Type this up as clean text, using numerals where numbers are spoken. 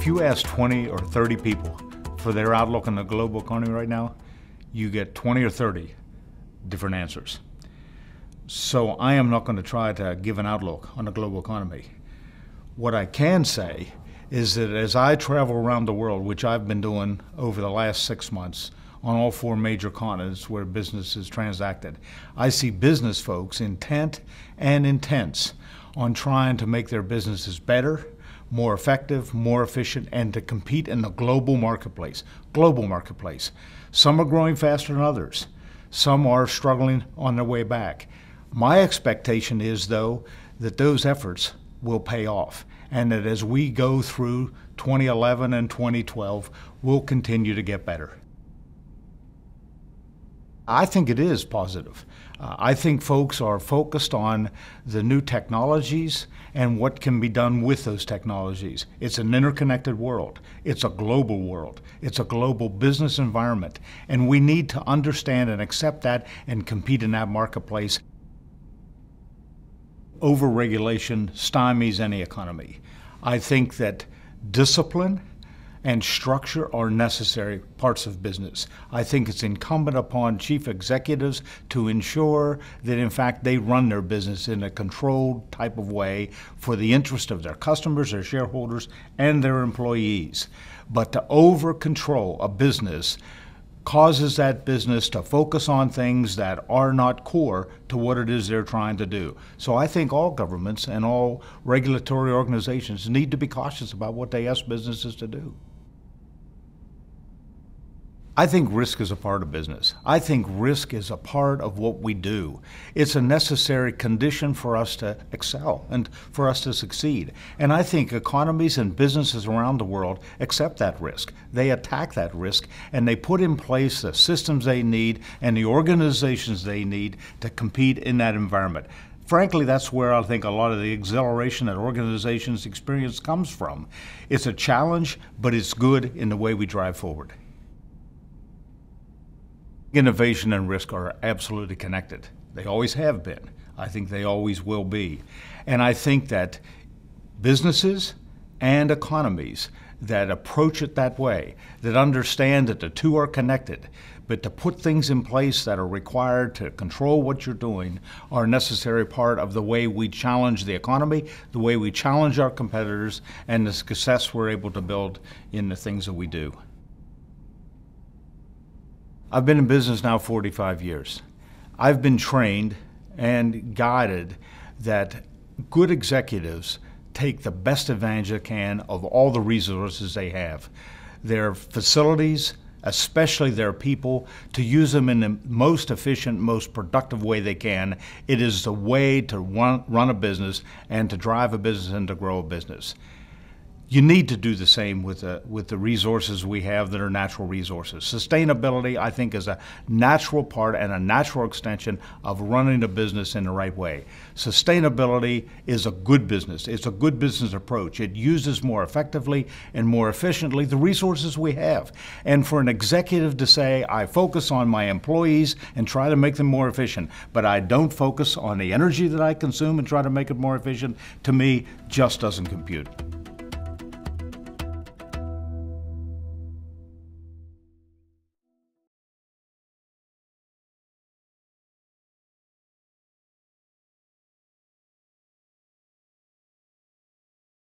you ask 20 or 30 people for their outlook on the global economy right now, you get 20 or 30 different answers. So I am not going to try to give an outlook on the global economy. What I can say is that as I travel around the world, which I've been doing over the last 6 months on all 4 major continents where business is transacted, I see business folks intent and intense on trying to make their businesses better, more effective, more efficient, and to compete in the global marketplace. Global marketplace. Some are growing faster than others. Some are struggling on their way back. My expectation is, though, that those efforts will pay off, and that as we go through 2011 and 2012, we'll continue to get better. I think it is positive. I think folks are focused on the new technologies and what can be done with those technologies. It's an interconnected world. It's a global world. It's a global business environment. And we need to understand and accept that and compete in that marketplace. Overregulation stymies any economy. I think that discipline and structure are necessary parts of business. I think it's incumbent upon chief executives to ensure that in fact they run their business in a controlled type of way for the interest of their customers, their shareholders, and their employees. But to over-control a business causes that business to focus on things that are not core to what it is they're trying to do. So I think all governments and all regulatory organizations need to be cautious about what they ask businesses to do. I think risk is a part of business. I think risk is a part of what we do. It's a necessary condition for us to excel and for us to succeed. And I think economies and businesses around the world accept that risk. They attack that risk and they put in place the systems they need and the organizations they need to compete in that environment. Frankly, that's where I think a lot of the exhilaration that organizations experience comes from. It's a challenge, but it's good in the way we drive forward. Innovation and risk are absolutely connected. They always have been. I think they always will be. And I think that businesses and economies that approach it that way, that understand that the two are connected, but to put things in place that are required to control what you're doing are a necessary part of the way we challenge the economy, the way we challenge our competitors, and the success we're able to build in the things that we do. I've been in business now 45 years. I've been trained and guided that good executives take the best advantage they can of all the resources they have. Their facilities, especially their people, to use them in the most efficient, most productive way they can. It is the way to run a business and to drive a business and to grow a business. You need to do the same with the resources we have that are natural resources. Sustainability, I think, is a natural part and a natural extension of running a business in the right way. Sustainability is a good business. It's a good business approach. It uses more effectively and more efficiently the resources we have. And for an executive to say, I focus on my employees and try to make them more efficient, but I don't focus on the energy that I consume and try to make it more efficient, to me, just doesn't compute.